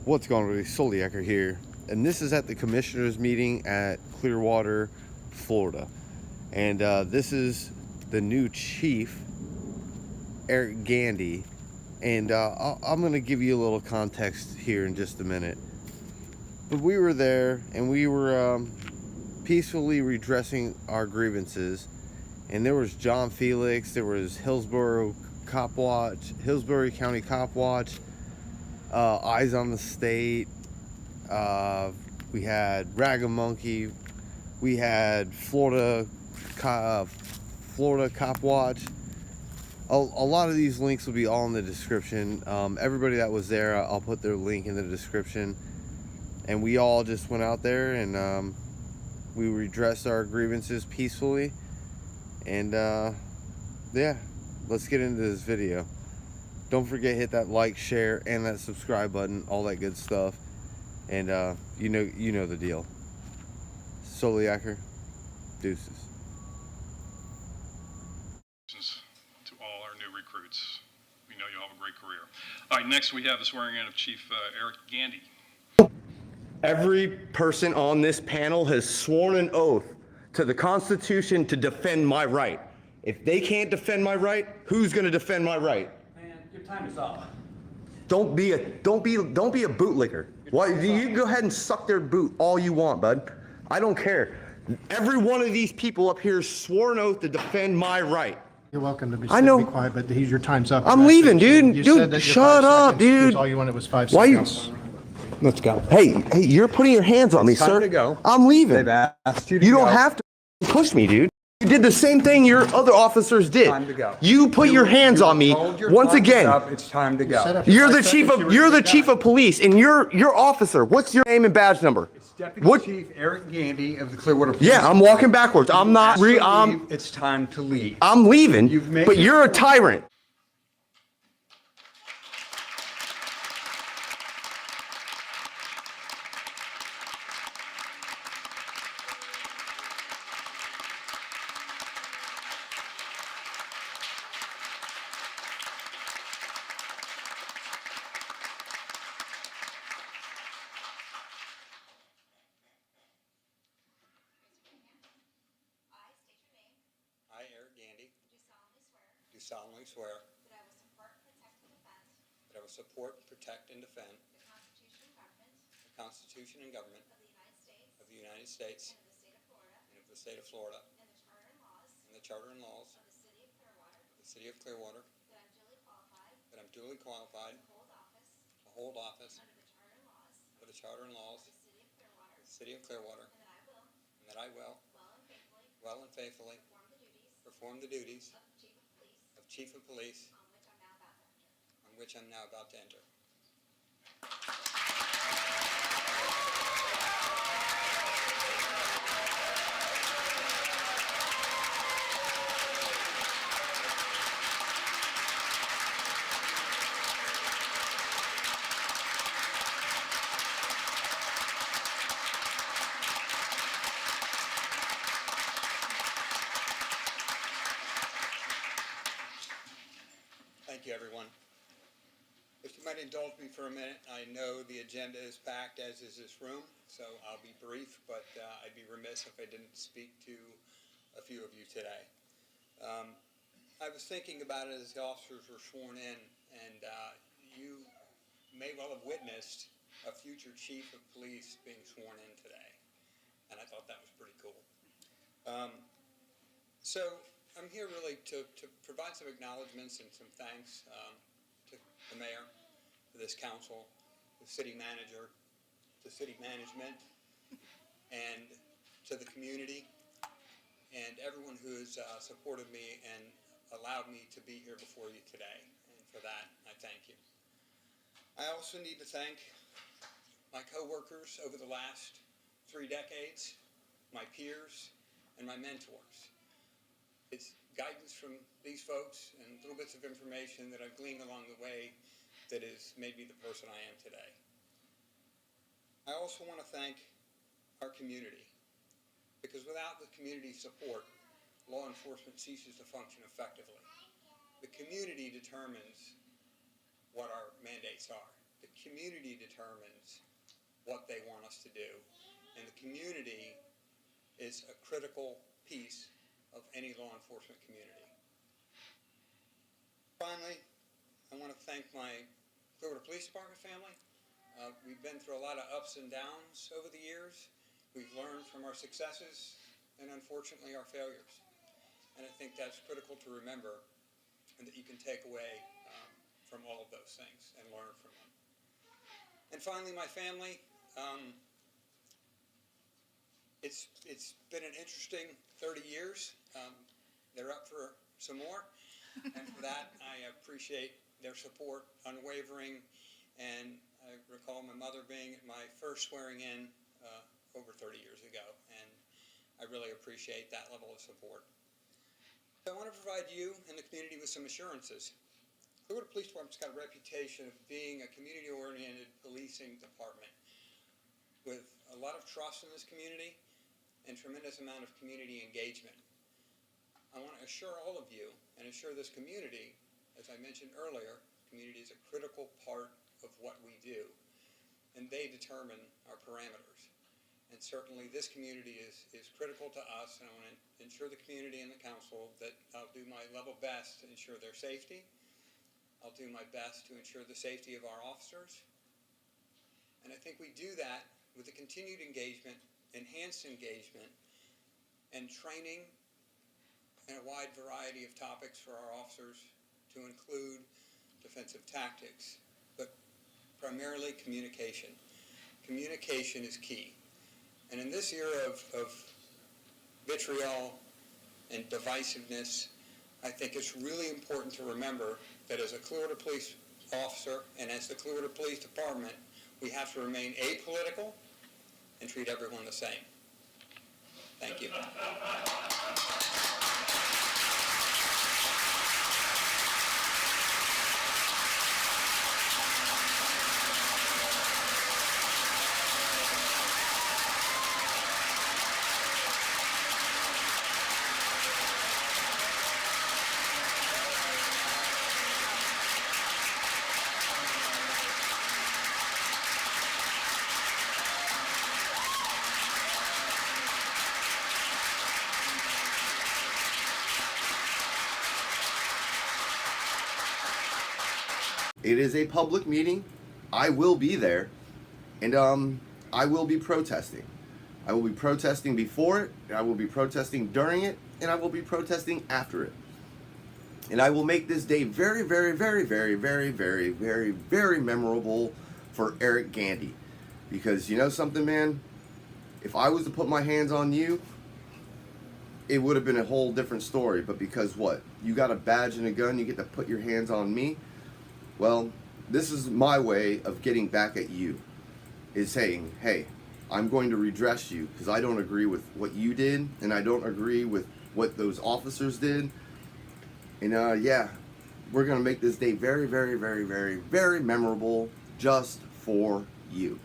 What's going on, everybody? Soliaker here, and this is at the commissioners meeting at Clearwater, Florida. And this is the new chief, Eric Gandy. And I'm going to give you a little context here in just a minute. But we were there, and we were peacefully redressing our grievances. And there was John Felix, there was Hillsborough County Cop Watch, Eyes on the State, we had Ragamonkey, we had Florida Cop Watch. A lot of these links will be all in the description. Everybody that was there, I'll put their link in the description. And we all just went out there and we redressed our grievances peacefully. And yeah, let's get into this video. Don't forget, hit that like, share, and that subscribe button, all that good stuff. And you know the deal. Soliaker, deuces. To all our new recruits. We know you'll have a great career. All right, next we have the swearing in of Chief Eric Gandy. Every person on this panel has sworn an oath to the Constitution to defend my right. If they can't defend my right, who's going to defend my right? Man, your time is up. Don't be a bootlicker. Why? You can go ahead and suck their boot all you want, bud. I don't care. Every one of these people up here swore an oath to defend my right. You're welcome to be, I know. be quiet, but your time's up. I'm leaving, dude. You Dude, said that your shut 5 up, seconds was dude. all you wanted was 5 Why you? seconds. Let's go. Hey, you're putting your hands on me, Time sir. to go. I'm leaving. They've asked you to You go. don't have to push me, dude. You did the same thing your other officers did. Time to go. You put your hands on me Hold your once thumbs again. up. It's time to Set go. up You're your the 5 chief seconds, of you were you're the done. chief of police, and you're officer. What's your name and badge number? It's Deputy What? Chief Eric Gandy of the Clearwater Police. Yeah, I'm walking backwards. I'm not. Asked to I'm leave. It's time to leave. I'm leaving. You've made But your you're a point. tyrant. I, Eric Gandy, do solemnly swear that I will support, protect, and defend the Constitution and government of the United States of the State of Florida and of the state of Florida and the charter and laws and the charter and laws of the City of Clearwater, of the City of Clearwater, that I'm duly qualified to hold office under the charter and laws for of the City of Clearwater, and that I will, well and faithfully, perform the duties of Chief of Police on which I'm now about to enter. Thank you, everyone. If you might indulge me for a minute, I know the agenda is packed, as is this room, so I'll be brief, but I'd be remiss if I didn't speak to a few of you today. I was thinking about it as the officers were sworn in, and you may well have witnessed a future chief of police being sworn in today, and I thought that was pretty cool. So I'm here really to provide some acknowledgments and some thanks to the mayor, to this council, the city manager, to city management, and to the community, and everyone who has supported me and allowed me to be here before you today. And for that, I thank you. I also need to thank my coworkers over the last 3 decades, my peers, and my mentors. It's guidance from these folks and little bits of information that I've gleaned along the way that has made me the person I am today. I also want to thank our community, because without the community support, law enforcement ceases to function effectively. The community determines what our mandates are. the community determines what they want us to do. And the community is a critical piece of any law enforcement community. Finally, I want to thank my Clearwater Police Department family. We've been through a lot of ups and downs over the years. We've learned from our successes and unfortunately our failures. And I think that's critical to remember and that you can take away from all of those things and learn from them. And finally, my family. It's been an interesting 30 years. They're up for some more. And for that, I appreciate their support, unwavering. And I recall my mother being at my first swearing in over 30 years ago. And I really appreciate that level of support. So I want to provide you and the community with some assurances. Clearwater Police Department's got a reputation of being a community-oriented policing department with a lot of trust in this community and tremendous amount of community engagement. I want to assure all of you and assure this community, as I mentioned earlier, community is a critical part of what we do, and they determine our parameters. And certainly this community is critical to us, and I want to ensure the community and the council that I'll do my level best to ensure their safety. I'll do my best to ensure the safety of our officers. And I think we do that with the continued engagement, enhanced engagement, and training in a wide variety of topics for our officers to include defensive tactics, but primarily communication. Communication is key. And in this era of vitriol and divisiveness, I think it's really important to remember that as a Clearwater Police officer and as the Clearwater Police Department, we have to remain apolitical and treat everyone the same. Thank you. It is a public meeting. I will be there, and I will be protesting. I will be protesting before it, and I will be protesting during it, and I will be protesting after it. And I will make this day very, very, very, very, very, very, very, very memorable for Eric Gandy. Because you know something, man? If I was to put my hands on you, it would have been a whole different story. But because what? You got a badge and a gun, you get to put your hands on me? Well, this is my way of getting back at you. Is saying, hey, I'm going to redress you because I don't agree with what you did, and I don't agree with what those officers did. And yeah, we're going to make this day very, very, very, very, very memorable just for you.